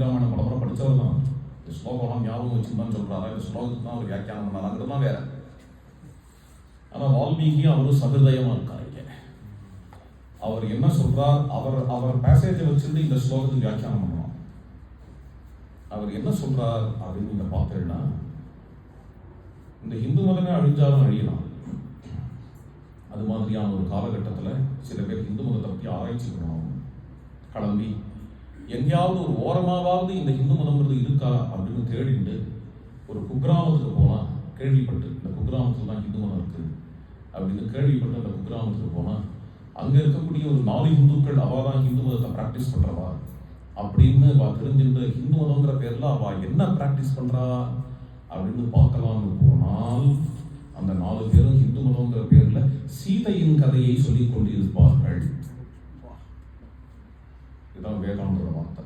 கம்பீராமாயணம் பலமுறை படித்தவர் தான். இந்த ஸ்லோகம்லாம் ஞாபகம் வச்சுன்னு சொல்கிறாரா, இந்த ஸ்லோகத்துக்கு தான் அவர் வியாக்கியானம் பண்ணாராங்கிறதுலாம் வேற. ஆனால் வால்மீகி அவரு சகிருதயமாக இருக்காரு. அவர் என்ன சொல்றார், அவர் பேசேஜை வச்சுட்டு இந்த ஸ்லோகத்துக்கு வியாக்கியானம் பண்ணலாம். அவர் என்ன சொல்றார் அப்படின்னு நீங்க பார்த்தீங்கன்னா, இந்த இந்து மதமே அழிஞ்சாலும் அழியலாம். அது மாதிரியான ஒரு காலகட்டத்தில் சில பேர் இந்து மதத்தை பற்றி ஆராய்ச்சி பண்ணணும். கிளம்பி எங்கேயாவது ஒரு ஓரமாவது இந்த இந்து மதம்ன்றது இருக்கா அப்படின்னு தேடிட்டு ஒரு குக்கிராமத்துக்கு போனால், கேள்விப்பட்டு இந்த குக்கிராமத்தில் தான் இந்து மதம் இருக்கு அப்படின்னு கேள்விப்பட்டு அந்த குக்கிராமத்துக்கு போனால் அங்கே இருக்கக்கூடிய ஒரு 4 இந்துக்கள் அவள் தான் இந்து மதத்தை ப்ராக்டிஸ் பண்ணுறவா அப்படின்னு தெரிஞ்சுட்டு இந்து மதங்கிற பேரில் அவள் என்ன ப்ராக்டிஸ் பண்ணுறா அப்படின்னு பார்க்கலாம்னு போனால் அந்த 4 பேரும் இந்து மதங்கிற பேரில் சீதையின் கதையை சொல்லிக் கொண்டிருப்பார்கள். இதுதான் விவேகானந்தோட வார்த்தை.